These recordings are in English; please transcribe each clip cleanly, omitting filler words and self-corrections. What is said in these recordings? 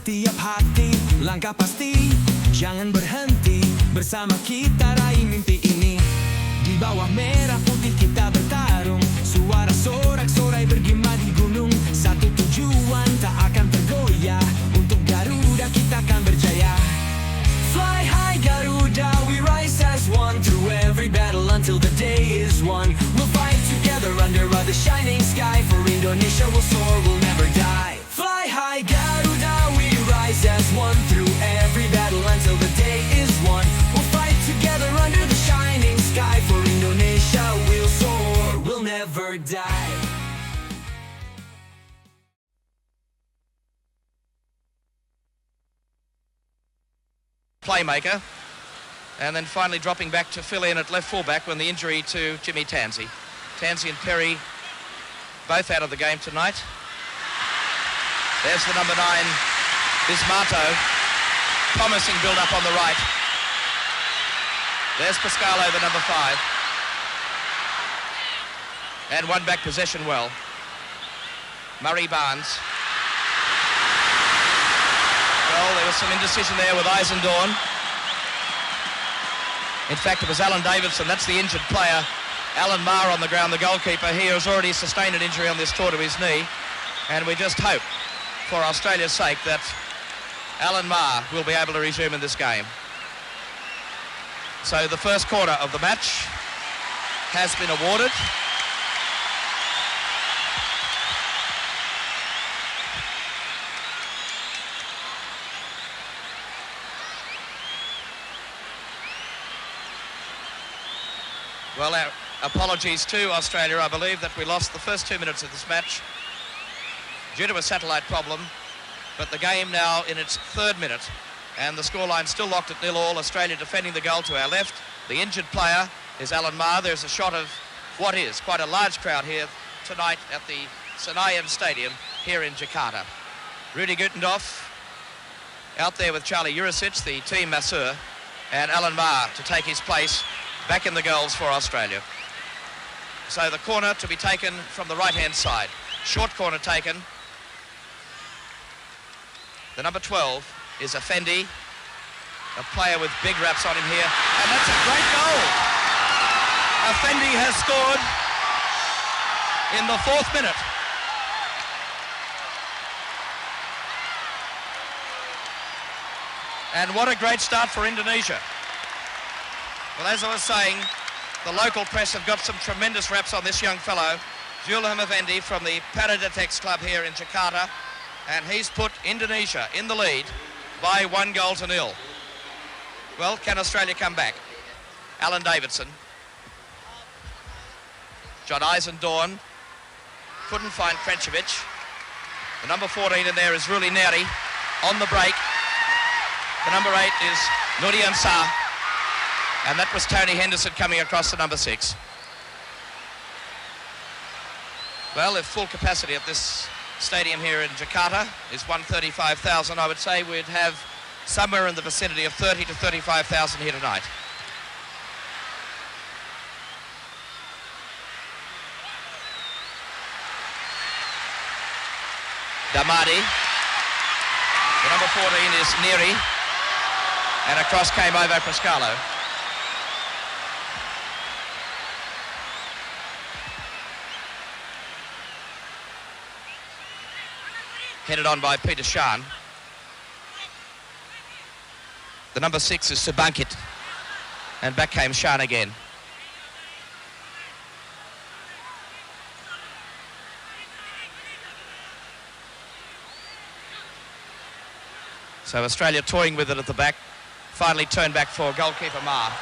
Setiap hati, langkah pasti, jangan berhenti. Bersama kita raih mimpi ini. Di bawah merah putih kita bertarung. Suara sorak-sorai bergema di gunung. Satu tujuan tak akan tergoyah. Untuk Garuda kita akan berjaya. Fly high Garuda, we rise as one. Through every battle until the day is won. We'll fight together under the shining sky. For Indonesia we'll soar, we'll never die. Fly high Garuda, we rise as one. Through every battle until the day is won. We'll fight together under the shining sky. For Indonesia we'll soar, we'll never die. Playmaker, and then finally dropping back to fill in at left fullback when the injury to Jimmy Tansey. Tansey and Perry both out of the game tonight. There's the number 9, Bismarto, promising build-up on the right. There's Pascalo, the number 5. And one back possession well. Murray Barnes. Well, there was some indecision there with Eisendorn. In fact, it was Alan Davidson, that's the injured player. Alan Maher on the ground, the goalkeeper. He has already sustained an injury on this tour to his knee. And we just hope, for Australia's sake, that Alan Maher will be able to resume in this game. So the first corner of the match has been awarded. Well, our apologies to Australia. I believe that we lost the first 2 minutes of this match due to a satellite problem, but the game now in its 3rd minute, and the scoreline still locked at 0-0. Australia defending the goal to our left. The injured player is Alan Maher. There's a shot of what is quite a large crowd here tonight at the Senayan Stadium here in Jakarta. Rudy Gutendorf out there with Charlie Jurisic, the team masseur, and Alan Maher to take his place back in the goals for Australia. So the corner to be taken from the right-hand side. Short corner taken. The number 12 is Effendi, a player with big raps on him here, and that's a great goal. Effendi has scored in the 4th minute. And what a great start for Indonesia. Well, as I was saying, the local press have got some tremendous raps on this young fellow, Julham Effendi from the Paradetex club here in Jakarta, and he's put Indonesia in the lead by 1-0. Well, can Australia come back? Alan Davidson. John Eisendorn couldn't find Krencevic. The number 14 in there is Ruli Neri on the break. The number 8 is Nurian Sah. And that was Tony Henderson coming across the number 6. Well, if full capacity at this stadium here in Jakarta is 135,000, I would say we'd have somewhere in the vicinity of 30 to 35,000 here tonight. Damadi. The number 14 is Neri. And across came over Pascalo. Headed on by Peter Shan. The number 6 is Subankit. And back came Shan again. So Australia toying with it at the back. Finally turned back for goalkeeper Maher.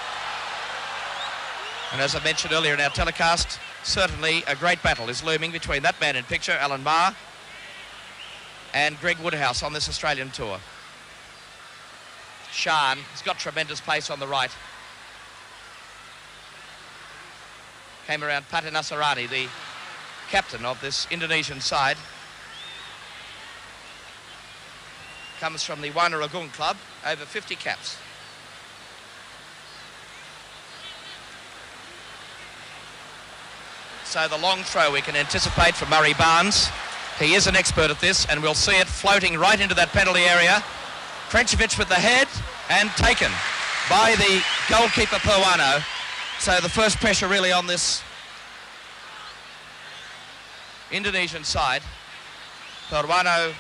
And as I mentioned earlier in our telecast, certainly a great battle is looming between that man in picture, Alan Maher, and Greg Woodhouse on this Australian tour. Shan has got tremendous pace on the right. Came around Pate Nasarani, the captain of this Indonesian side. Comes from the Wanaragung club, over 50 caps. So the long throw we can anticipate from Murray Barnes. He is an expert at this, and we'll see it floating right into that penalty area. Krenčević with the head, and taken by the goalkeeper Perwano. So the first pressure really on this Indonesian side. Perwano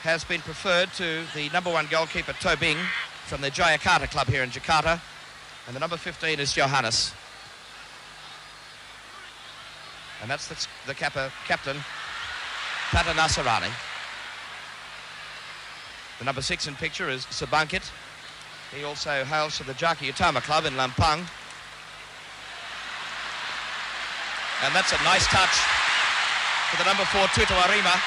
has been preferred to the number 1 goalkeeper Tobing from the Jakarta club here in Jakarta, and the number 15 is Johannes, and that's the captain Tata Nasarani. The number 6 in picture is Sebangkit. He also hails from the Jaki Utama club in Lampang, and that's a nice touch for the number 4 Tutu Arima.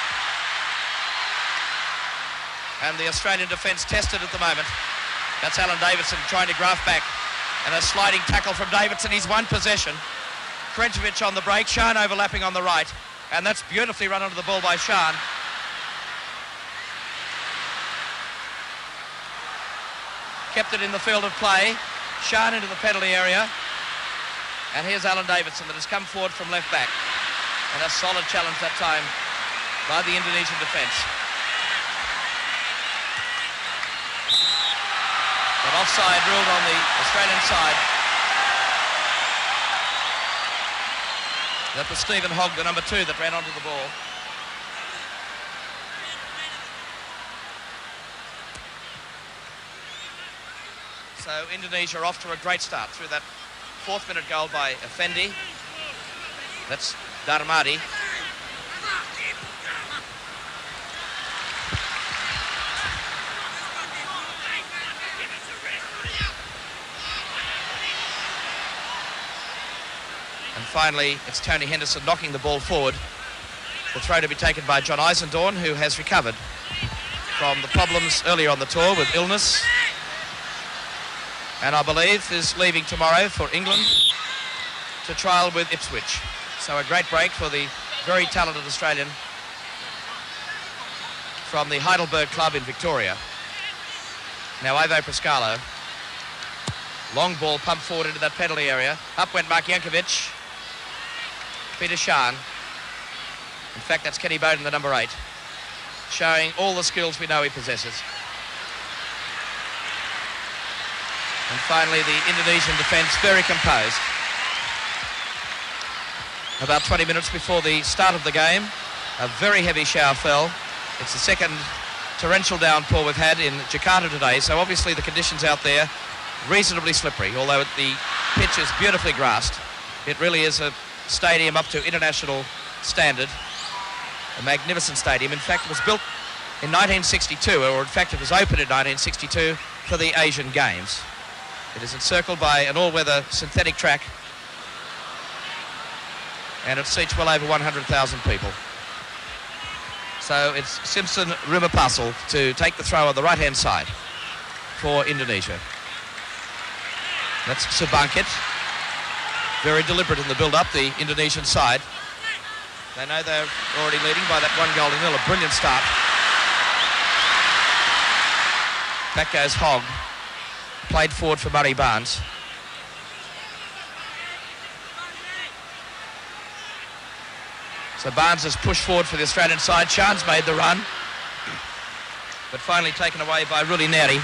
And the Australian defence tested at the moment. That's Alan Davidson trying to graft back. And a sliding tackle from Davidson. He's won possession. Krenčević on the break. Shan overlapping on the right. And that's beautifully run onto the ball by Shan. Kept it in the field of play. Shan into the penalty area. And here's Alan Davidson that has come forward from left back. And a solid challenge that time by the Indonesian defence. But offside ruled on the Australian side. That was Stephen Hogg, the number 2, that ran onto the ball. So Indonesia off to a great start through that 4th minute goal by Effendi. That's Darmadi. And finally, it's Tony Henderson knocking the ball forward. The throw to be taken by John Eisendorn, who has recovered from the problems earlier on the tour with illness. And I believe is leaving tomorrow for England to trial with Ipswich. So a great break for the very talented Australian from the Heidelberg club in Victoria. Now Ivo Pascalo. Long ball pumped forward into that penalty area. Up went Mark Jankovic. Peter Shan. In fact, that's Kenny Bowden, the number 8, showing all the skills we know he possesses. And finally, the Indonesian defence very composed. About 20 minutes before the start of the game, a very heavy shower fell. It's the second torrential downpour we've had in Jakarta today, so obviously the conditions out there reasonably slippery, although the pitch is beautifully grassed. It really is a stadium up to international standard, a magnificent stadium. In fact, it was built in 1962, or in fact it was opened in 1962 for the Asian Games. It is encircled by an all-weather synthetic track, and it seats well over 100,000 people. So it's Simpson Rumapasel to take the throw on the right-hand side for Indonesia. That's Sebangkit. Very deliberate in the build-up, the Indonesian side. They know they're already leading by that 1-0. A brilliant start. Back goes Hogg. Played forward for Murray Barnes. So Barnes has pushed forward for the Australian side. Shan's made the run, but finally taken away by Ruli Neri.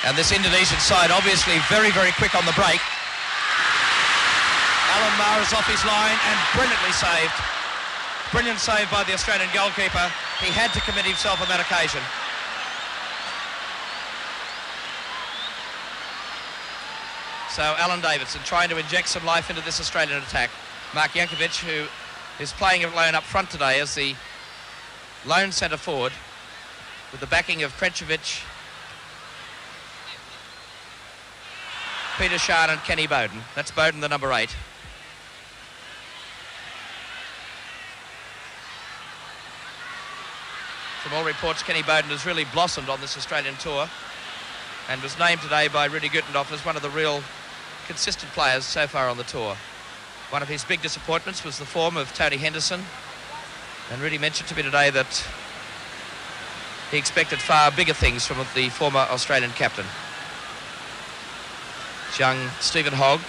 And this Indonesian side obviously very, very quick on the break. Alan Maher is off his line and brilliantly saved. Brilliant save by the Australian goalkeeper. He had to commit himself on that occasion. So Alan Davidson trying to inject some life into this Australian attack. Mark Jankovic, who is playing alone up front today as the lone centre forward, with the backing of Krenčević, Peter Shan and Kenny Bowden. That's Bowden, the number 8. From all reports, Kenny Bowden has really blossomed on this Australian tour and was named today by Rudy Gutendorf as one of the real consistent players so far on the tour. One of his big disappointments was the form of Tony Henderson, and Rudy mentioned to me today that he expected far bigger things from the former Australian captain. It's young Stephen Hogg.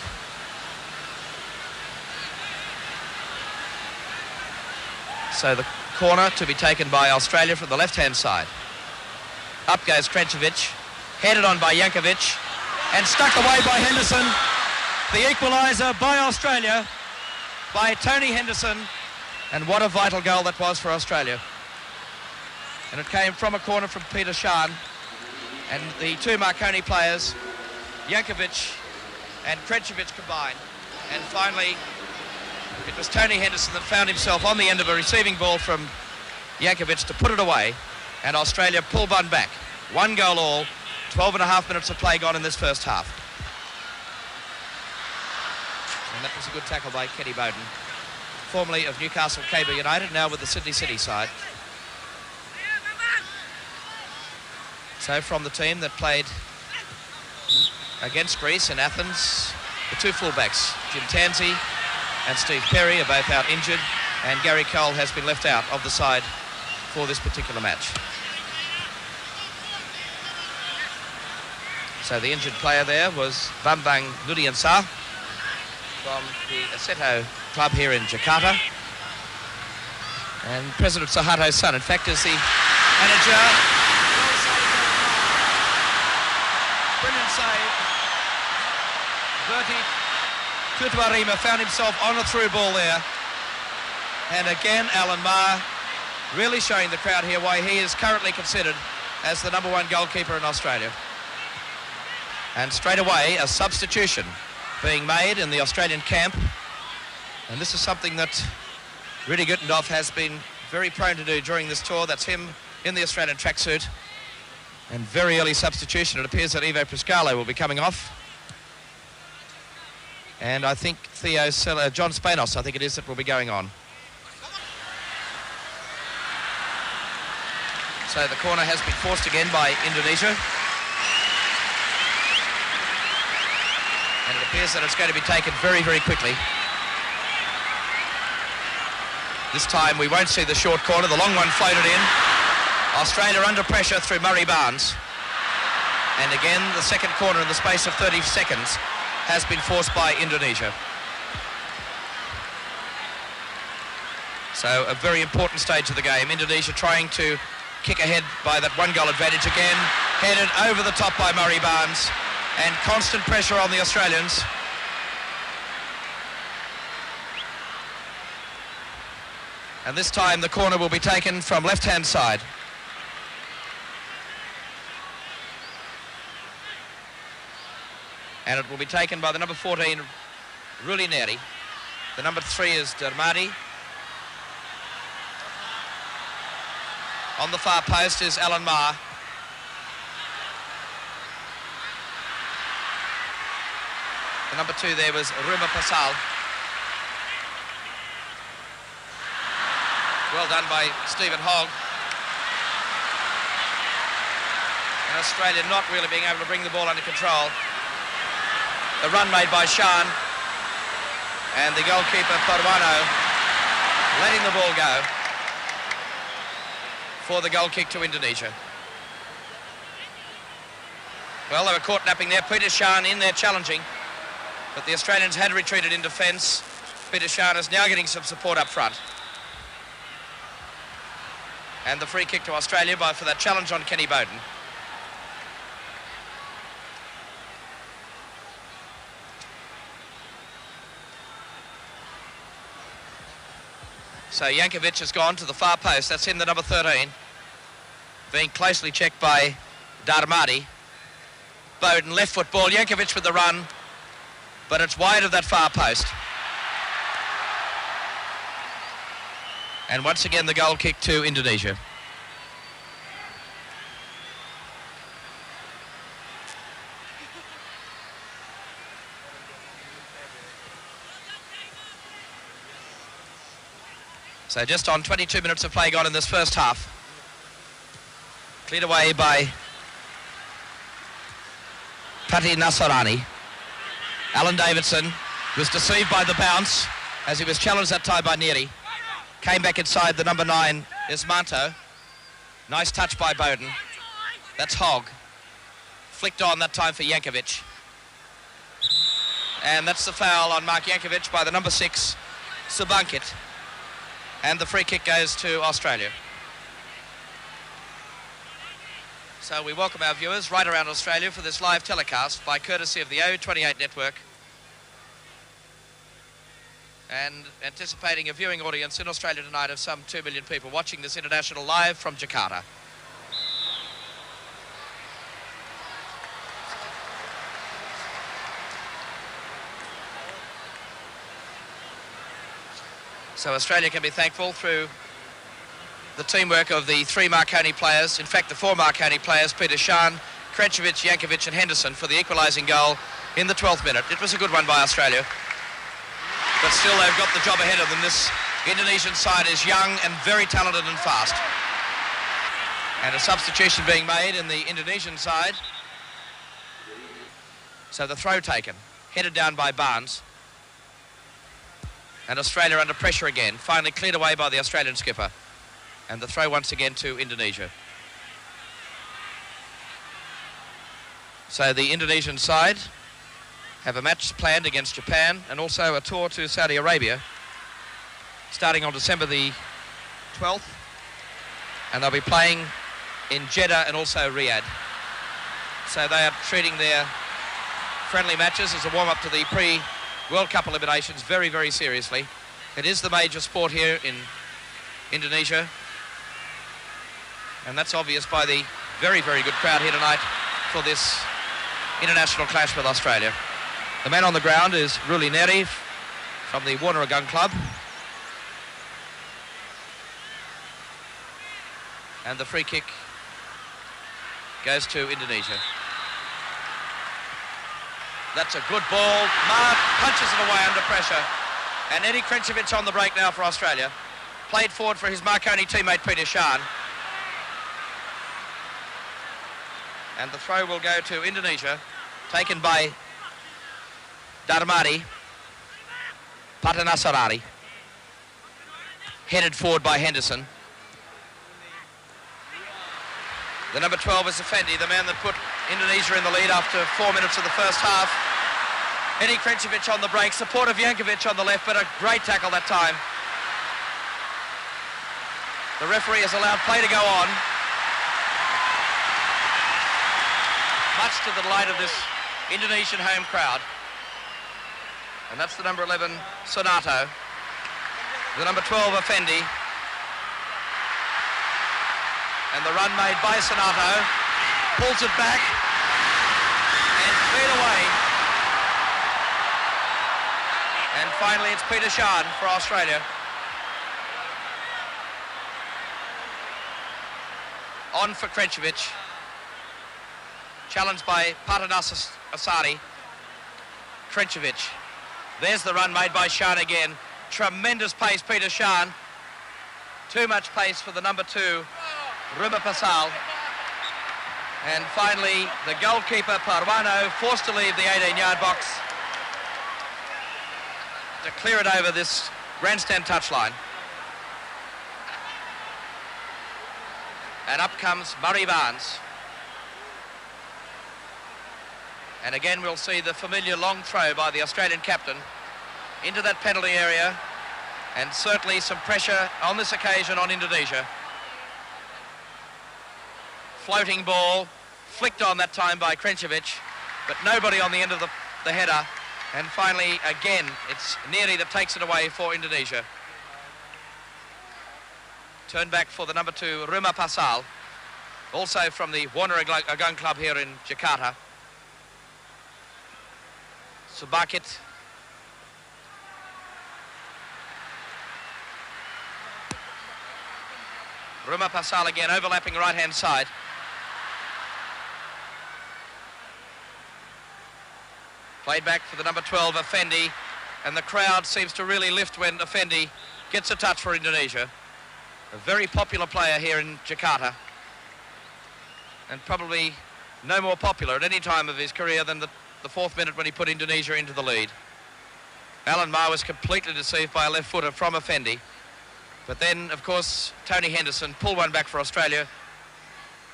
So the corner to be taken by Australia from the left-hand side. Up goes Krenčević, headed on by Jankovic, and stuck away by Henderson. The equaliser by Australia, by Tony Henderson, and what a vital goal that was for Australia. And it came from a corner from Peter Schaan, and the two Marconi players, Jankovic and Krenčević, combined. And finally, it was Tony Henderson that found himself on the end of a receiving ball from Jankovic to put it away, and Australia pulled one back. 1 goal all, 12.5 minutes of play gone in this first half. And that was a good tackle by Kenny Bowden, formerly of Newcastle Cable United, now with the Sydney City side. So from the team that played against Greece in Athens, the two fullbacks, Jim Tansey and Steve Perry, are both out injured, and Gary Cole has been left out of the side for this particular match. So the injured player there was Bambang Nudiansah from the Assetto club here in Jakarta. And President Suharto's son, in fact, is the manager. Brilliant save. Bertie Kutuarima found himself on a through ball there. And again, Alan Maher really showing the crowd here why he is currently considered as the #1 goalkeeper in Australia. And straight away, a substitution being made in the Australian camp. And this is something that Rudy Gutendorf has been very prone to do during this tour. That's him in the Australian tracksuit. And very early substitution. It appears that Ivo Priscalo will be coming off. And I think John Spanos, I think it is, that will be going on. So the corner has been forced again by Indonesia. And it appears that it's going to be taken very, very quickly. This time we won't see the short corner. The long one floated in. Australia under pressure through Murray Barnes. And again, the second corner in the space of 30 seconds has been forced by Indonesia. So a very important stage of the game. Indonesia trying to kick ahead by that 1 goal advantage again. Headed over the top by Murray Barnes. And constant pressure on the Australians. And this time the corner will be taken from left-hand side. And it will be taken by the number 14, Rulineri. The number 3 is Dermadi. On the far post is Alan Maher. The number 2 there was Ruma Pasal. Well done by Stephen Hogg. And Australia not really being able to bring the ball under control. The run made by Schaan. And the goalkeeper, Purwano, letting the ball go for the goal kick to Indonesia. Well, they were caught napping there. Peter Schaan in there challenging. But the Australians had retreated in defence. Peter Schaan is now getting some support up front. And the free kick to Australia for that challenge on Kenny Bowden. So Jankovic has gone to the far post. That's in the number 13. Being closely checked by Darmadi. Bowden, left foot ball. Jankovic with the run. But it's wide of that far post. And once again, the goal kick to Indonesia. So just on 22 minutes of play gone in this first half. Cleared away by Pati Nasarani. Alan Davidson was deceived by the bounce as he was challenged that time by Neri. Came back inside the number 9, Ismanto. Nice touch by Bowden. That's Hogg. Flicked on that time for Jankovic. And that's the foul on Mark Jankovic by the number 6, Subankit. And the free kick goes to Australia. So we welcome our viewers right around Australia for this live telecast by courtesy of the O28 network, and anticipating a viewing audience in Australia tonight of some 2 million people watching this international live from Jakarta. So Australia can be thankful through the teamwork of the 3 Marconi players, in fact the 4 Marconi players, Peter Shan, Krenčević, Jankovic and Henderson, for the equalising goal in the 12th minute. It was a good one by Australia, but still they've got the job ahead of them. This Indonesian side is young and very talented and fast. And a substitution being made in the Indonesian side. So the throw taken, headed down by Barnes. And Australia under pressure again, finally cleared away by the Australian skipper. And the throw once again to Indonesia. So the Indonesian side have a match planned against Japan and also a tour to Saudi Arabia starting on December the 12th, and they'll be playing in Jeddah and also Riyadh. So they are treating their friendly matches as a warm-up to the pre-World Cup eliminations very, very seriously. It is the major sport here in Indonesia, and that's obvious by the very, very good crowd here tonight for this international clash with Australia. The man on the ground is Ruli Neri from the Warner Gun Club. And the free kick goes to Indonesia. That's a good ball. Mark punches it away under pressure. And Eddie Krenčević on the break now for Australia. Played forward for his Marconi teammate Peter Shan. And the throw will go to Indonesia, taken by Darmadi Patanasarari, headed forward by Henderson. The number 12 is Effendi, the man that put Indonesia in the lead after 4 minutes of the first half. Eddie Krenčević on the break, support of Jankovic on the left, but a great tackle that time. The referee has allowed play to go on, much to the delight of this Indonesian home crowd. And that's the number 11, Sonato. The number 12, Effendi. And the run made by Sonato. Pulls it back. And cleared away. And finally it's Peter Shan for Australia. On for Krenčević. Challenged by Patanasarari. Krenčević. There's the run made by Shan again. Tremendous pace, Peter Shan. Too much pace for the number 2, Ruma Pasal. And finally, the goalkeeper, Parwano, forced to leave the 18-yard box to clear it over this grandstand touchline. And up comes Murray Barnes. And again we'll see the familiar long throw by the Australian captain into that penalty area, and certainly some pressure on this occasion on Indonesia. Floating ball, flicked on that time by Krenčević, but nobody on the end of the header. And finally, again, it's Neri that takes it away for Indonesia. Turn back for the number 2, Ruma Pasal, also from the Warner Gun Club here in Jakarta. Subakit. Ruma Pasal again, overlapping right-hand side. Played back for the number 12, Effendi, and the crowd seems to really lift when Effendi gets a touch for Indonesia. A very popular player here in Jakarta, and probably no more popular at any time of his career than the 4th minute when he put Indonesia into the lead. Alan Maher was completely deceived by a left footer from Effendi. But then, of course, Tony Henderson pulled one back for Australia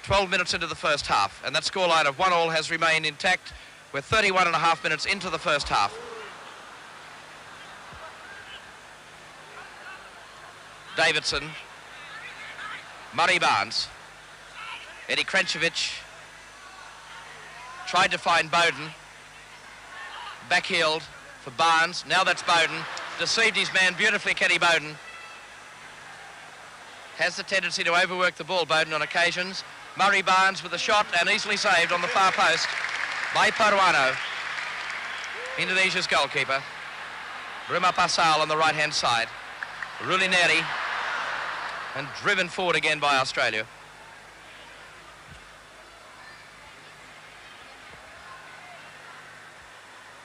12 minutes into the first half. And that scoreline of 1-1 has remained intact. We're 31.5 minutes into the first half. Davidson, Murray Barnes, Eddie Krenchevich tried to find Bowden, backheeled for Barnes, now that's Bowden, deceived his man beautifully, Kenny Bowden. Has the tendency to overwork the ball, Bowden, on occasions. Murray Barnes with a shot and easily saved on the far post by Paruano, Indonesia's goalkeeper. Rima Pasal on the right-hand side. Rulineri, and driven forward again by Australia.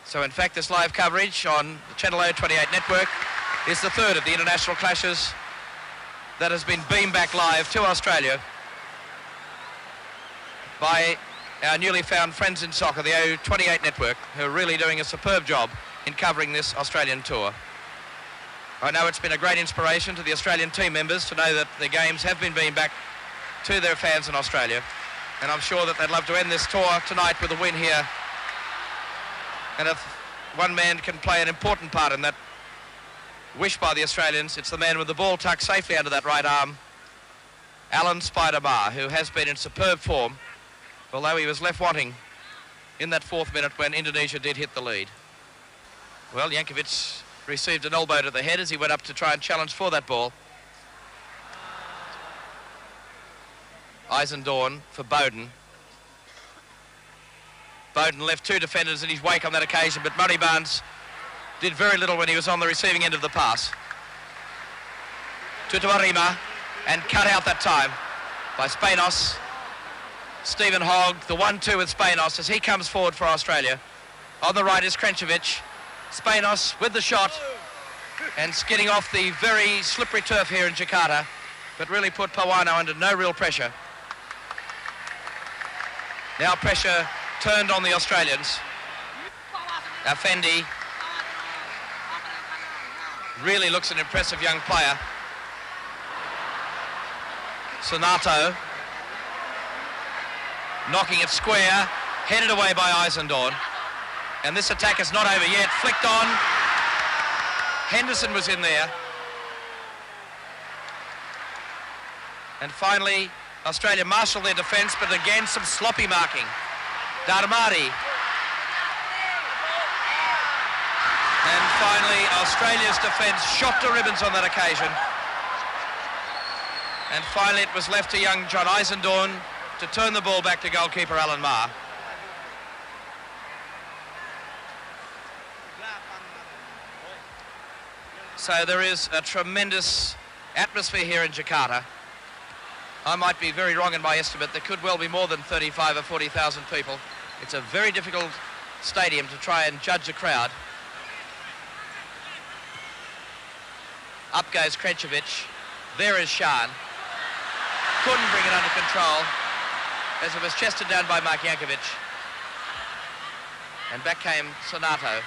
So in fact this live coverage on the Channel 028 network is the third of the international clashes that has been beamed back live to Australia by our newly found friends in soccer, the 028 network, who are really doing a superb job in covering this Australian tour. I know it's been a great inspiration to the Australian team members to know that the games have been beamed back to their fans in Australia, and I'm sure that they'd love to end this tour tonight with a win here. And if one man can play an important part in that wish by the Australians, it's the man with the ball tucked safely under that right arm, Alan Spider Maher, who has been in superb form, although he was left wanting in that fourth minute when Indonesia did hit the lead. Well, Jankovic received an elbow to the head as he went up to try and challenge for that ball. Eisendorn for Bowden. Bowden left two defenders in his wake on that occasion, but Murray Barnes did very little when he was on the receiving end of the pass. Tutuarima, and cut out that time by Spanos. Stephen Hogg, the 1-2 with Spanos as he comes forward for Australia. On the right is Krenchevich. Spanos with the shot and skidding off the very slippery turf here in Jakarta, but really put Paruano under no real pressure. Now pressure turned on the Australians. Effendi really looks an impressive young player. Sonato knocking it square, headed away by Eisendorn. And this attack is not over yet. Flicked on. Henderson was in there. And finally, Australia marshalled their defence, but again some sloppy marking. Darmari. And finally, Australia's defence shot to ribbons on that occasion. And finally, it was left to young John Eisendorn to turn the ball back to goalkeeper Alan Maher. So there is a tremendous atmosphere here in Jakarta. I might be very wrong in my estimate. There could well be more than 35 or 40,000 people. It's a very difficult stadium to try and judge a crowd. Up goes Krenchevich. There is Shan. Couldn't bring it under control as it was chested down by Mark Jankovic. And back came Sonato,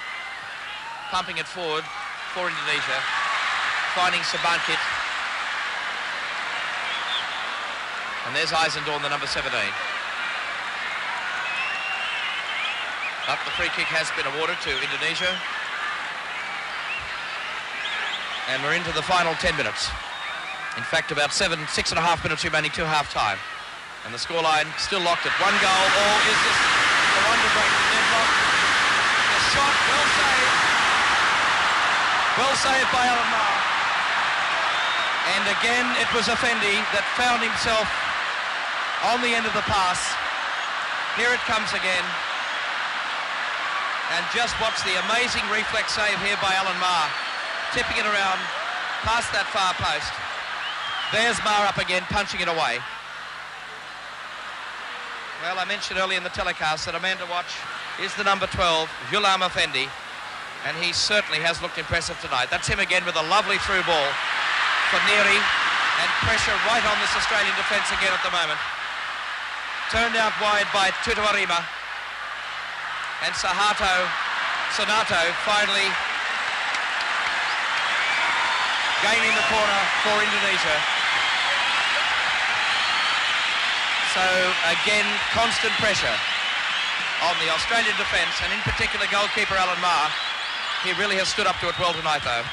pumping it forward for Indonesia, finding Sabankit. And there's Eisendorn, the number 17. But the free kick has been awarded to Indonesia. And we're into the final 10 minutes. In fact, about 6.5 minutes remaining to half-time. And the scoreline still locked at 1 goal. Or is this the one to break the deadlock? The shot, well saved. Well saved by Alan Maher. And again, it was Effendi that found himself on the end of the pass. Here it comes again. And just watch the amazing reflex save here by Alan Maher. Tipping it around past that far post. There's Maher up again, punching it away. Well, I mentioned earlier in the telecast that a man to watch is the number 12, Julam Effendi. And he certainly has looked impressive tonight. That's him again with a lovely through ball for Neri, and pressure right on this Australian defence again at the moment. Turned out wide by Tutuarima. And Sonato finally gaining the corner for Indonesia. So again, constant pressure on the Australian defence, and in particular goalkeeper Alan Maher. He really has stood up to it well tonight, though.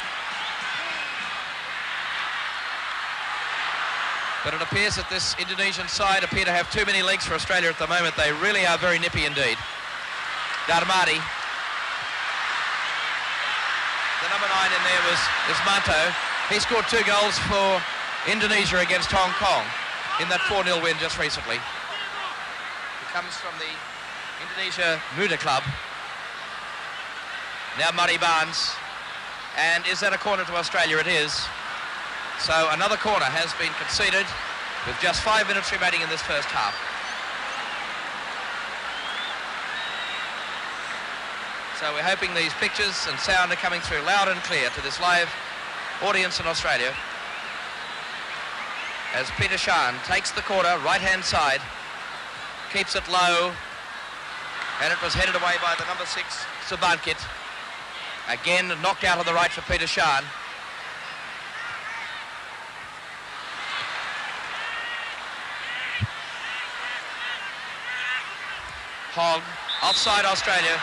But it appears that this Indonesian side appear to have too many legs for Australia at the moment. They really are very nippy indeed. Darmadi. The number 9 in there was Ismanto. He scored 2 goals for Indonesia against Hong Kong in that 4-0 win just recently. He comes from the Indonesia Muda Club. Now Murray Barnes. And is that a corner to Australia? It is. So another corner has been conceded with just 5 minutes remaining in this first half. So we're hoping these pictures and sound are coming through loud and clear to this live audience in Australia. As Peter Shan takes the corner, right-hand side, keeps it low, and it was headed away by the number 6, Subankit. Again, knocked out on the right for Peter Shan. Hogg, offside Australia.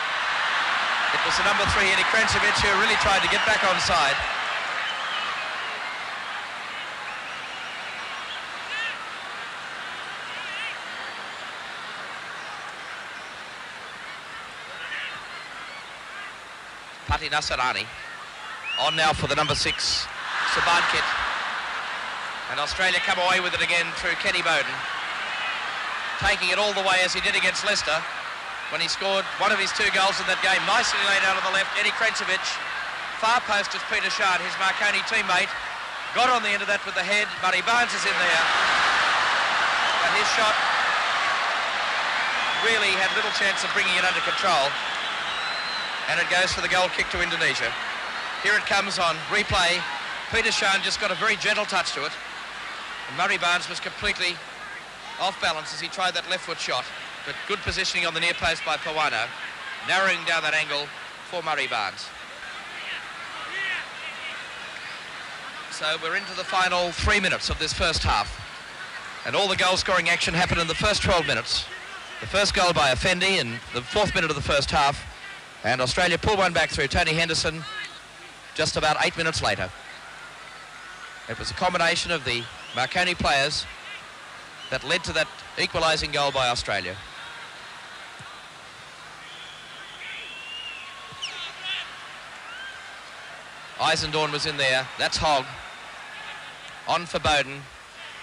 It was the number 3, Eddie Krencevic, who really tried to get back onside. Pati Nasarani on now for the number 6, Subankit. And Australia come away with it again through Kenny Bowden. Taking it all the way as he did against Leicester when he scored one of his 2 goals in that game. Nicely laid out on the left, Eddie Krencevic. Far post is Peter Shan, his Marconi teammate. Got on the end of that with the head. Murray Barnes is in there. But his shot really had little chance of bringing it under control. And it goes for the goal kick to Indonesia. Here it comes on replay. Peter Shan just got a very gentle touch to it. And Murray Barnes was completely off balance as he tried that left foot shot. But good positioning on the near post by Pawano, narrowing down that angle for Murray Barnes. So we're into the final 3 minutes of this first half. And all the goal-scoring action happened in the first 12 minutes. The first goal by Effendi in the 4th minute of the first half. And Australia pulled one back through Tony Henderson just about 8 minutes later. It was a combination of the Marconi players that led to that equalising goal by Australia. Eisendorn was in there. That's Hogg. On for Bowden.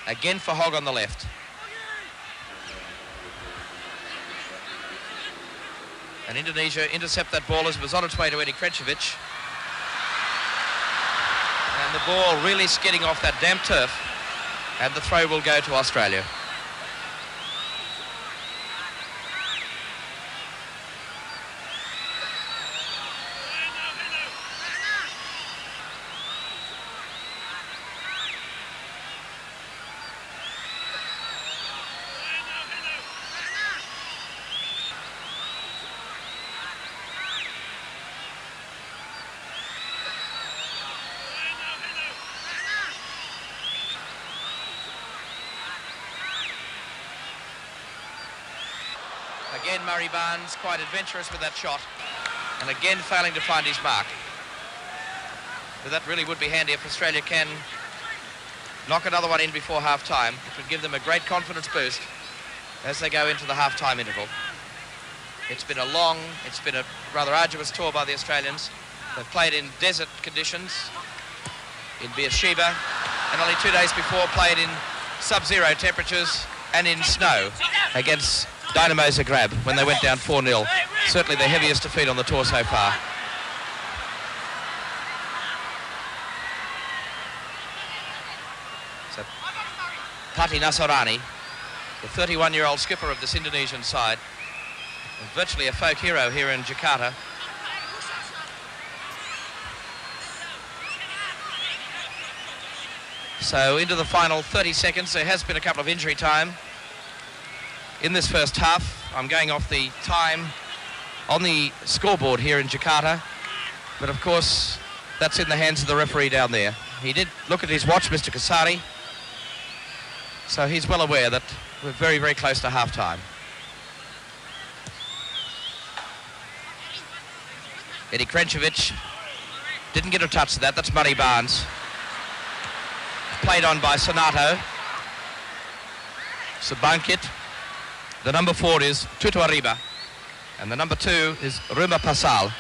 Again for Hogg on the left. And Indonesia intercept that ball as it was on its way to Eddie Krencevic. And the ball really skidding off that damp turf. And the throw will go to Australia. Again, Murray Barnes quite adventurous with that shot, and again failing to find his mark. But that really would be handy if Australia can knock another one in before half-time. It would give them a great confidence boost as they go into the half-time interval. It's been a rather arduous tour by the Australians. They've played in desert conditions in Beersheba, and only 2 days before played in sub-zero temperatures and in snow against Dynamo Zagreb when they went down 4-0. Certainly the heaviest defeat on the tour so far. So Pati Nasarani, the 31-year-old skipper of this Indonesian side, and virtually a folk hero here in Jakarta. So into the final 30 seconds. There has been a couple of injury time in this first half. I'm going off the time on the scoreboard here in Jakarta, but of course that's in the hands of the referee down there. He did look at his watch, Mr. Kasari, so he's well aware that we're very, very close to half-time. Eddie Krencevic didn't get a touch to that. That's Murray Barnes. Played on by Sonato. Sebankit. The number 4 is Tutu Arriba. And the number 2 is Ruma Pasal.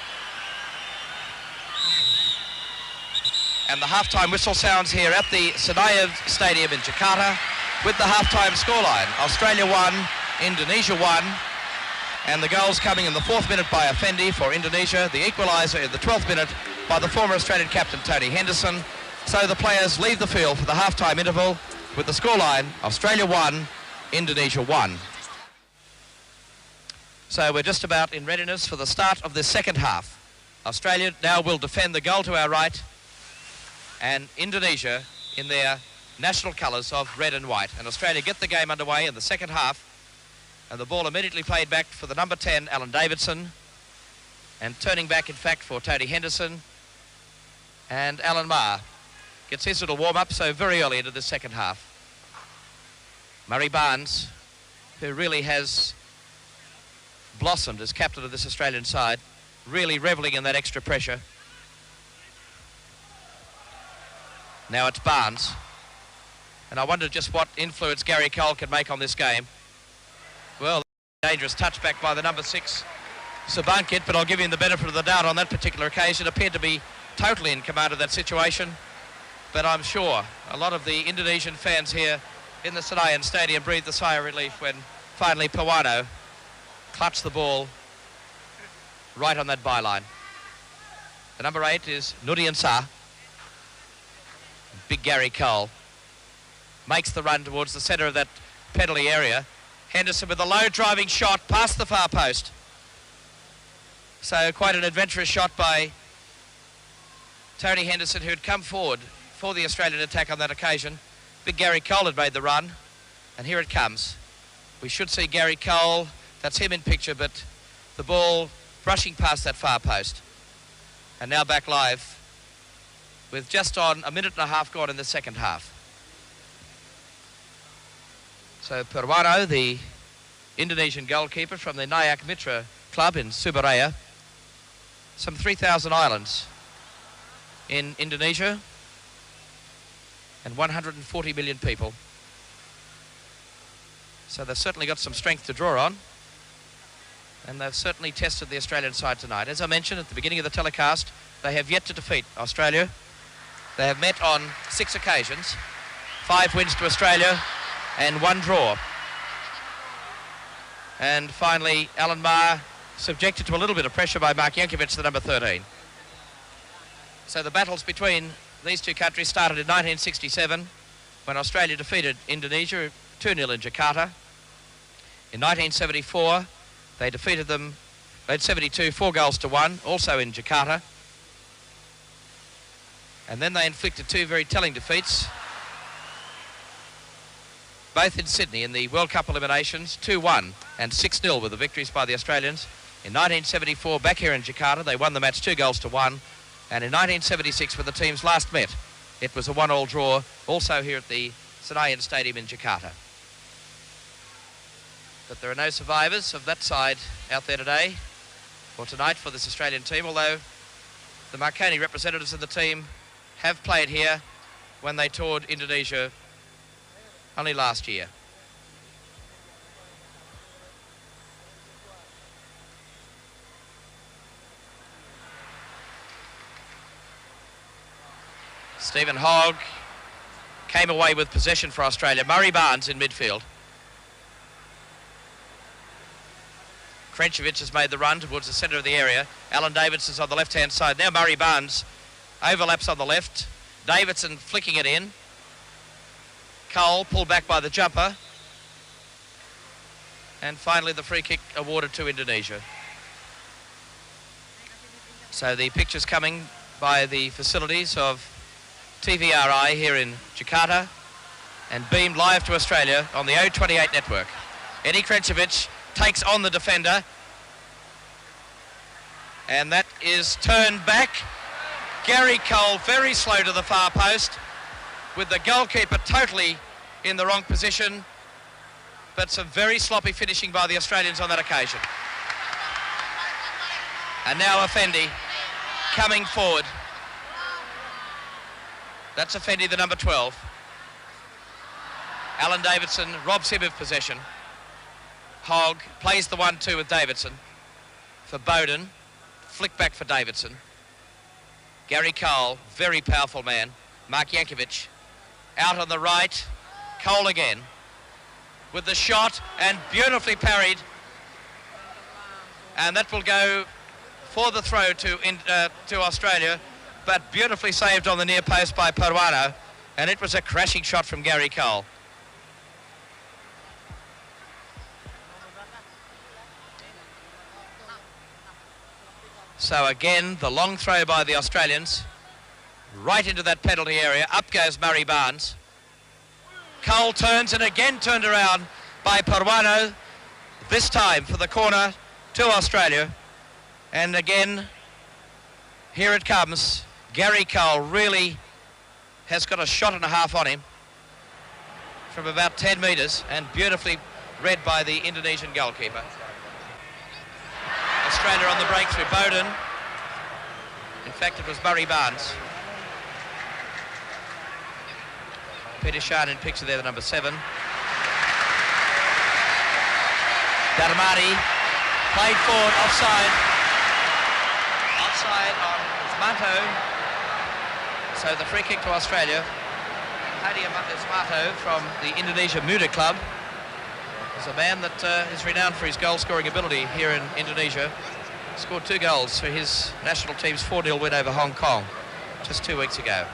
And the halftime whistle sounds here at the Senayan Stadium in Jakarta with the halftime scoreline. Australia 1, Indonesia 1. And the goals coming in the 4th minute by Effendi for Indonesia. The equaliser in the 12th minute by the former Australian captain Tony Henderson. So the players leave the field for the halftime interval with the scoreline Australia 1, Indonesia 1. So we're just about in readiness for the start of the second half. Australia now will defend the goal to our right, and Indonesia in their national colours of red and white. And Australia get the game underway in the second half, and the ball immediately played back for the number 10, Alan Davidson, and turning back in fact for Tony Henderson, and Alan Maher gets his little warm-up so very early into the second half. Murray Barnes, who really has blossomed as captain of this Australian side, really revelling in that extra pressure. Now it's Barnes, and I wonder just what influence Gary Cole can make on this game. Well, dangerous touchback by the number 6, Sebankit, but I'll give him the benefit of the doubt on that particular occasion. Appeared to be totally in command of that situation, but I'm sure a lot of the Indonesian fans here in the Senayan Stadium breathed a sigh of relief when finally Pawano clutched the ball right on that byline. The number 8 is Nudian Sah. Big Gary Cole makes the run towards the centre of that penalty area. Henderson with a low driving shot past the far post. So quite an adventurous shot by Tony Henderson, who had come forward for the Australian attack on that occasion. Big Gary Cole had made the run, and here it comes. We should see Gary Cole, that's him in picture, but the ball brushing past that far post. And now back live with just on a minute and a half gone in the second half. So Purwano, the Indonesian goalkeeper from the Nayak Mitra club in Surabaya. Some 3,000 islands in Indonesia and 140 million people. So they've certainly got some strength to draw on, and they've certainly tested the Australian side tonight. As I mentioned at the beginning of the telecast, they have yet to defeat Australia. They have met on 6 occasions, 5 wins to Australia and 1 draw. And finally, Alan Maher subjected to a little bit of pressure by Mark Jankovic, the number 13. So the battles between these two countries started in 1967 when Australia defeated Indonesia 2-0 in Jakarta. In 1974, they defeated them, led 72, 4-1, also in Jakarta. And then they inflicted 2 very telling defeats, both in Sydney in the World Cup eliminations. 2-1 and 6-0 were the victories by the Australians. In 1974, back here in Jakarta, they won the match 2-1. And in 1976, when the teams last met, it was a 1-1 draw, also here at the Senayan Stadium in Jakarta. But there are no survivors of that side out there today, or tonight, for this Australian team, although the Marconi representatives of the team have played here when they toured Indonesia only last year. Stephen Hogg came away with possession for Australia. Murray Barnes in midfield. Krenkovic has made the run towards the centre of the area. Alan Davidson's on the left-hand side. Now Murray Barnes overlaps on the left. Davidson flicking it in. Cole pulled back by the jumper. And finally the free kick awarded to Indonesia. So the pictures coming by the facilities of TVRI here in Jakarta and beamed live to Australia on the O28 network. Eddie Krenkovic takes on the defender, and that is turned back. Gary Cole very slow to the far post with the goalkeeper totally in the wrong position, but some very sloppy finishing by the Australians on that occasion. And now Effendi coming forward. That's Effendi, the number 12. Alan Davidson robs him of possession. Hogg plays the 1-2 with Davidson. For Bowden, flick back for Davidson. Gary Cole, very powerful man. Mark Yankovic out on the right. Cole again with the shot and beautifully parried. And that will go for the throw to Australia, but beautifully saved on the near post by Peruano. And it was a crashing shot from Gary Cole. So again, the long throw by the Australians, right into that penalty area. Up goes Murray Barnes. Cole turns and again turned around by Peruano, this time for the corner to Australia. And again, here it comes. Gary Cole really has got a shot and a half on him from about 10 metres, and beautifully read by the Indonesian goalkeeper. Australia on the breakthrough. Bowden. In fact, it was Murray Barnes. Peter Shan in picture there, the number 7. Darmani played forward, offside. Offside on Ismato. So the free kick to Australia. Hadi Ismato from the Indonesia Muda Club is a man that is renowned for his goal-scoring ability here in Indonesia. Scored 2 goals for his national team's 4-0 win over Hong Kong just 2 weeks ago.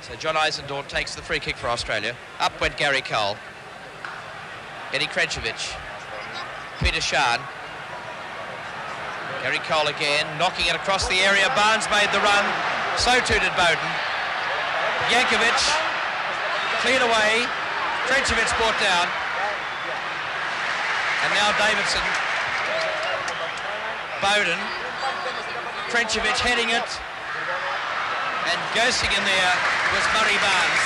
So John Eisendorf takes the free kick for Australia. Up went Gary Cole. Eddie Krencevic. Peter Shan. Gary Cole again, knocking it across the area. Barnes made the run. So too did Bowden. Yankovic cleared away. Krencevic brought down. And now Davidson. Bowden. Krencevic heading it. And ghosting in there was Murray Barnes.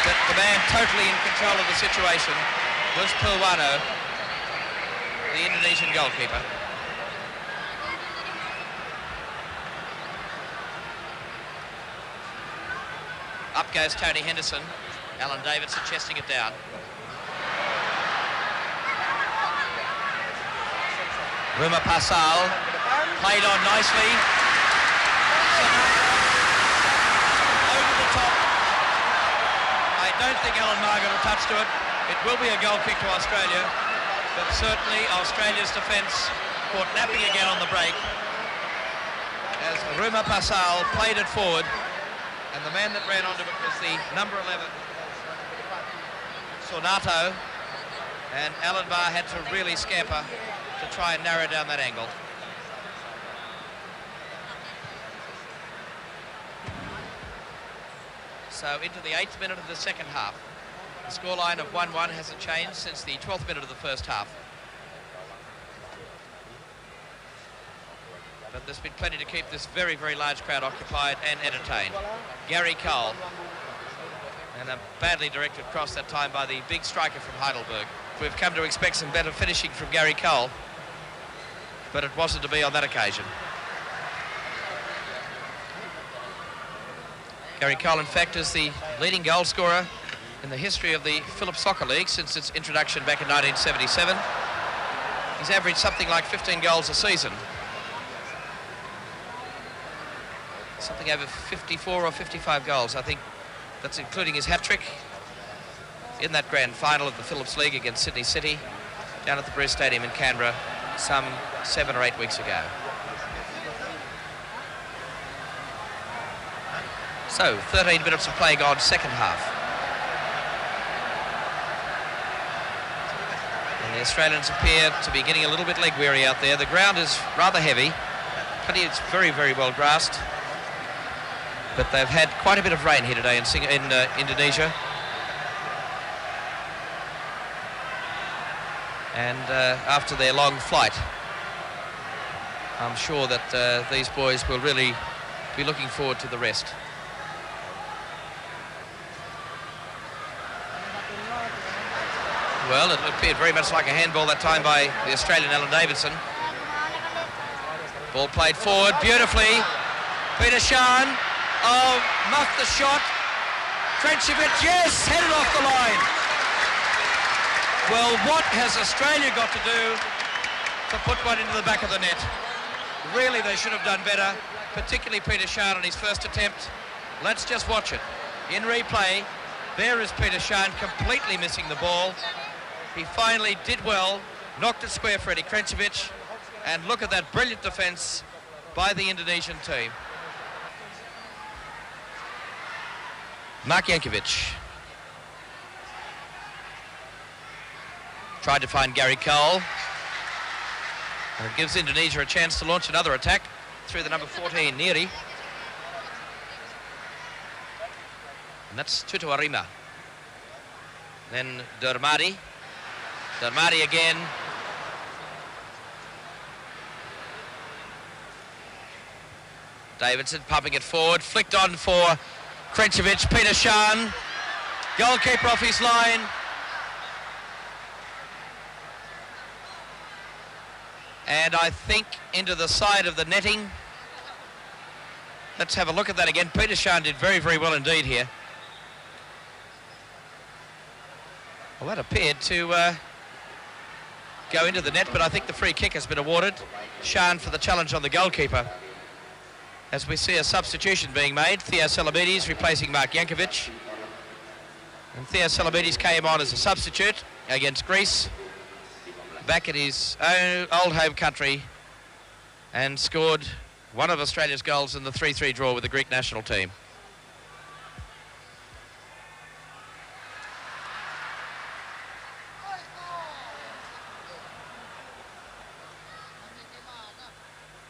But the man totally in control of the situation was Peruano, the Indonesian goalkeeper. Up goes Tony Henderson. Alan Davidson chesting it down. Ruma Pasal played on nicely. Over the top. I don't think Alan Marr got a touch to it. It will be a goal kick to Australia, but certainly Australia's defence caught napping again on the break as Ruma Pasal played it forward, and the man that ran onto it was the number 11, Sonato, and Alan Marr had to really scamper to try and narrow down that angle. So into the 8th minute of the second half. The scoreline of 1-1 hasn't changed since the 12th minute of the first half. But there's been plenty to keep this very, very large crowd occupied and entertained. Gary Cole. And a badly directed cross that time by the big striker from Heidelberg. We've come to expect some better finishing from Gary Cole, but it wasn't to be on that occasion. Gary Cole, in fact, is the leading goal scorer in the history of the Phillips Soccer League since its introduction back in 1977. He's averaged something like 15 goals a season. Something over 54 or 55 goals. I think that's including his hat-trick in that grand final of the Phillips League against Sydney City down at the Bruce Stadium in Canberra some 7 or 8 weeks ago. So, 13 minutes of play gone, second half. And the Australians appear to be getting a little bit leg weary out there. The ground is rather heavy, but it's very, very well grassed. But they've had quite a bit of rain here today in Indonesia. And after their long flight, I'm sure that these boys will really be looking forward to the rest. Well, it appeared very much like a handball that time by the Australian Alan Davidson. Ball played forward beautifully. Peter Shan, muffed the shot. Krenčević, yes, headed off the line. Well, what has Australia got to do to put one into the back of the net? Really, they should have done better, particularly Peter Shahn on his first attempt. Let's just watch it. In replay, there is Peter Shahn completely missing the ball. He finally did well, knocked it square for Eddie Krenčević, and look at that brilliant defence by the Indonesian team. Mark Jankovic tried to find Gary Cole. And it gives Indonesia a chance to launch another attack through the number 14, Neri. And that's Tutu Arima. Then Dermadi. Dermadi again. Davidson pumping it forward, flicked on for Krenčević. Peter Shahn, goalkeeper off his line. And I think into the side of the netting. Let's have a look at that again. Peter Shahn did very, very well indeed here. Well, that appeared to go into the net, but I think the free kick has been awarded. Shahn for the challenge on the goalkeeper. As we see a substitution being made, Theo Salabides replacing Mark Jankovic. And Theo Salabides came on as a substitute against Greece, back at his own old home country, and scored one of Australia's goals in the 3-3 draw with the Greek national team.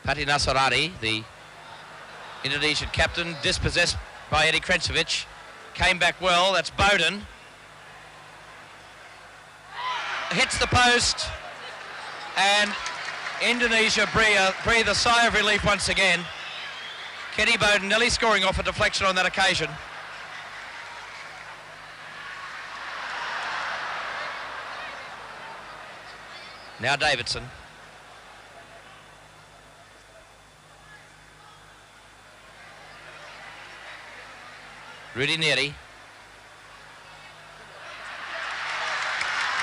Pati Nasarani, the Indonesian captain, dispossessed by Eddie Krenčević, came back well. That's Bowden. Hits the post, and Indonesia breathe a sigh of relief once again. Kenny Bowden nearly scoring off a deflection on that occasion. Now Davidson. Rudy Neri.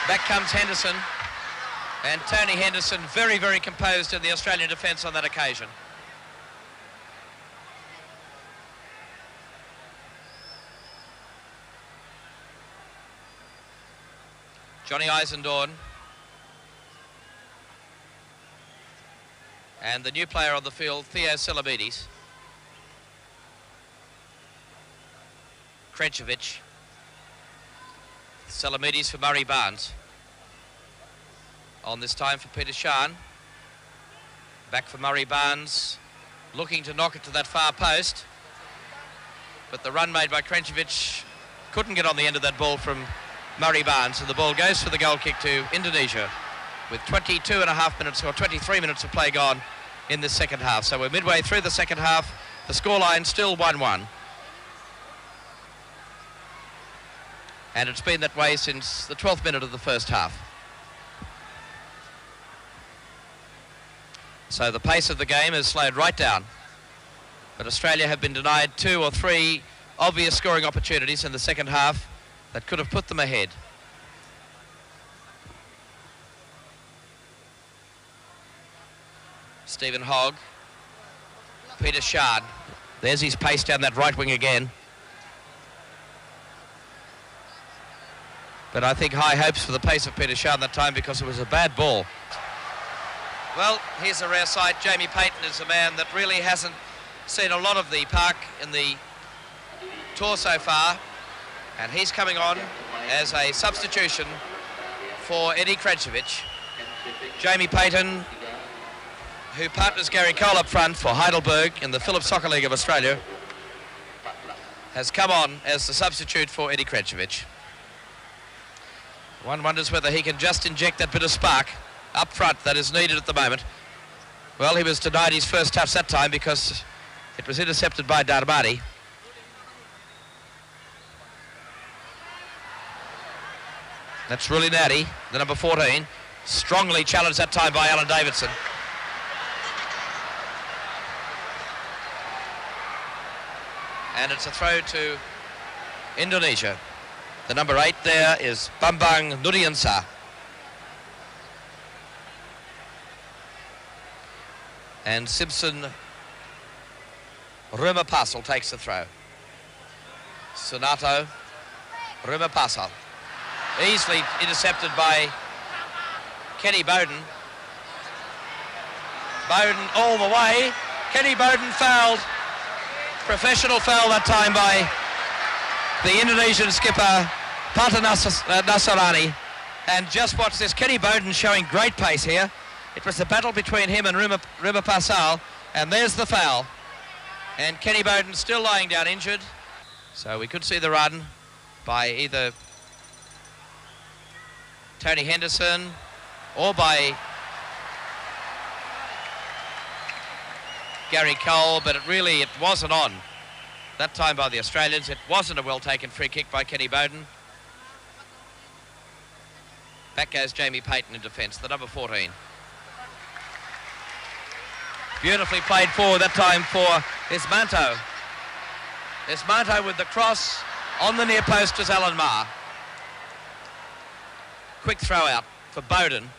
Back comes Henderson. And Tony Henderson very, very composed in the Australian defence on that occasion. Johnny Eisendorn. And the new player on the field, Theo Salabides. Krenčević. Salabides for Murray Barnes. On this time for Peter Shahn. Back for Murray Barnes, looking to knock it to that far post. But the run made by Krenčević couldn't get on the end of that ball from Murray Barnes, and the ball goes for the goal kick to Indonesia with 22.5 minutes or 23 minutes of play gone in the second half. So we're midway through the second half. The scoreline still 1-1. And it's been that way since the 12th minute of the first half. So the pace of the game has slowed right down. But Australia have been denied 2 or 3 obvious scoring opportunities in the second half that could have put them ahead. Stephen Hogg. Peter Shahn. There's his pace down that right wing again. But I think high hopes for the pace of Peter Shahn that time because it was a bad ball. Well, here's a rare sight. Jamie Payton is a man that really hasn't seen a lot of the park in the tour so far. And he's coming on as a substitution for Eddie Krenčević. Jamie Payton, who partners Gary Cole up front for Heidelberg in the Phillips Soccer League of Australia, has come on as the substitute for Eddie Krenčević. One wonders whether he can just inject that bit of spark up front that is needed at the moment. Well, he was denied his first touch that time because it was intercepted by Darmadi. That's Ruli Nadi, the number 14. Strongly challenged that time by Alan Davidson. And it's a throw to Indonesia. The number 8 there is Bambang Nuriansa. And Simpson Rumapasal takes the throw. Sonato Rumapasal. Easily intercepted by Kenny Bowden. Bowden all the way. Kenny Bowden fouled. Professional foul that time by the Indonesian skipper Pata Nasarani. And just watch this, Kenny Bowden showing great pace here. It was the battle between him and Rumapasal, and there's the foul. And Kenny Bowden still lying down injured. So we could see the run by either Tony Henderson or by Gary Cole, but it wasn't on that time by the Australians. It wasn't a well-taken free kick by Kenny Bowden. Back goes Jamie Payton in defence, the number 14. Beautifully played forward that time for Ismanto. Ismanto with the cross on the near post is Alan Marr. Quick throw out for Bowden.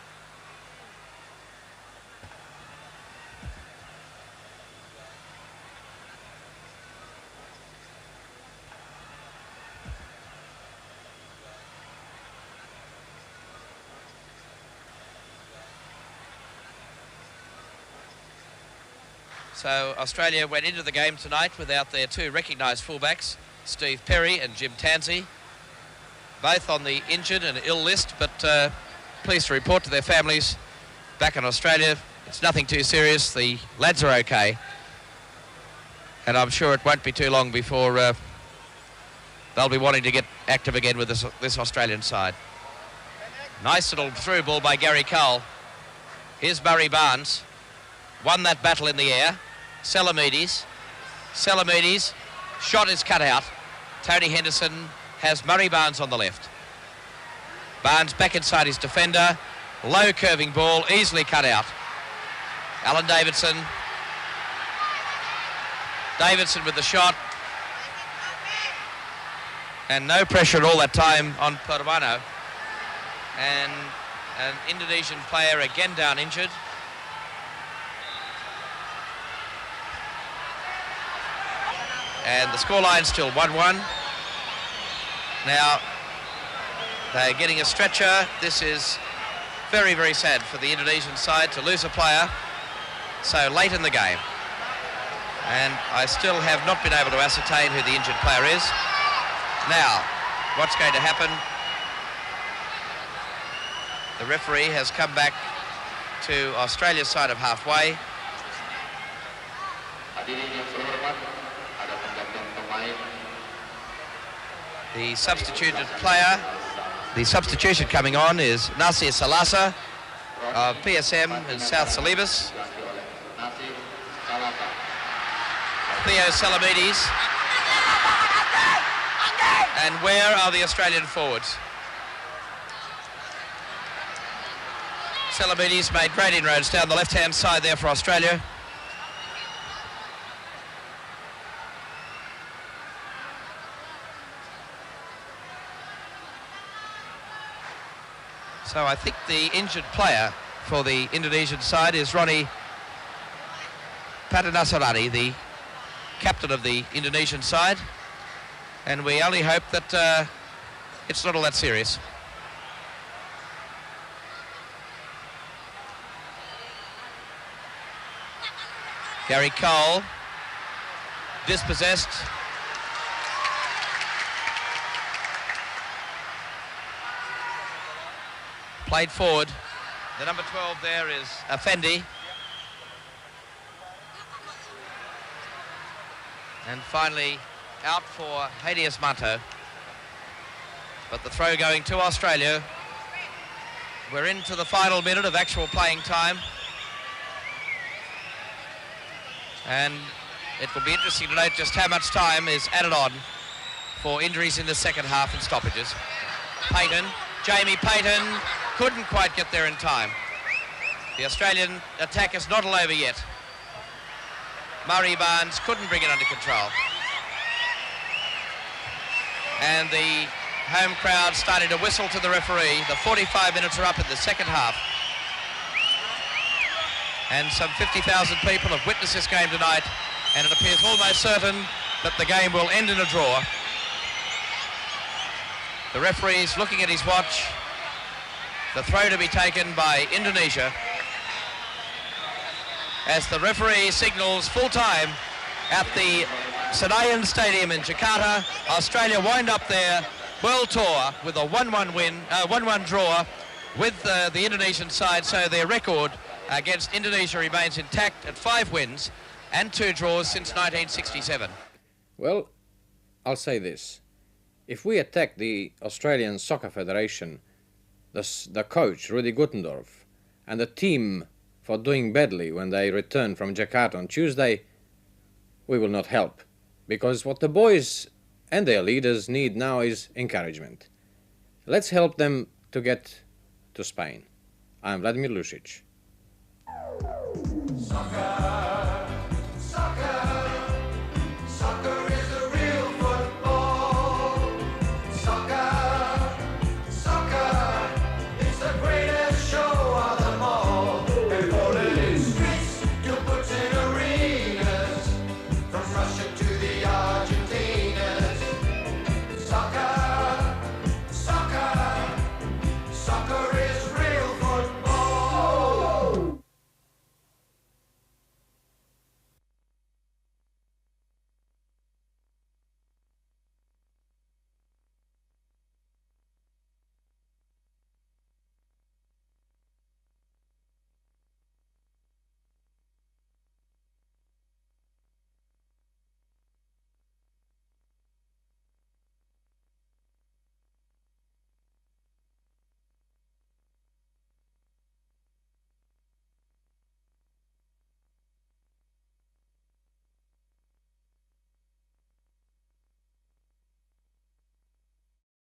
So Australia went into the game tonight without their two recognised fullbacks, Steve Perry and Jim Tansey, both on the injured and ill list, but pleased to report to their families back in Australia, it's nothing too serious. The lads are okay, and I'm sure it won't be too long before they'll be wanting to get active again with this Australian side. Nice little through ball by Gary Cole. Here's Murray Barnes. Won that battle in the air. Salamides, shot is cut out. Tony Henderson has Murray Barnes on the left. Barnes back inside his defender. Low curving ball, easily cut out. Alan Davidson. Davidson with the shot. And no pressure at all that time on Purwano. And an Indonesian player again down injured. And the scoreline still 1-1. Now, they're getting a stretcher. This is very, very sad for the Indonesian side to lose a player so late in the game. And I still have not been able to ascertain who the injured player is. Now, what's going to happen? The referee has come back to Australia's side of halfway. The substituted player, the substitution coming on is Nasir Salasa of PSM in South Celebes. Theo Salamides. And where are the Australian forwards? Salamides made great inroads down the left-hand side there for Australia. So I think the injured player for the Indonesian side is Ronnie Patanasarani, the captain of the Indonesian side. And we only hope that it's not all that serious. Gary Cole, dispossessed. Played forward. The number 12 there is Effendi. And finally out for Hades Manto. But the throw going to Australia. We're into the final minute of actual playing time. And it will be interesting to note just how much time is added on for injuries in the second half and stoppages. Payton, Jamie Payton, couldn't quite get there in time. The Australian attack is not all over yet. Murray Barnes couldn't bring it under control. and the home crowd starting to whistle to the referee. The 45 minutes are up in the second half. And some 50,000 people have witnessed this game tonight, and it appears almost certain that the game will end in a draw. The referee's looking at his watch. The throw to be taken by Indonesia as the referee signals full time at the Senayan Stadium in Jakarta. Australia wind up their world tour with a 1-1 draw with the Indonesian side, so their record against Indonesia remains intact at 5 wins and 2 draws since 1967. Well, I'll say this. If we attack the Australian Soccer Federation, the coach, Rudi Guttendorf, and the team for doing badly when they return from Jakarta on Tuesday, we will not help. Because what the boys and their leaders need now is encouragement. Let's help them to get to Spain. I'm Vladimir Lucic. Soccer.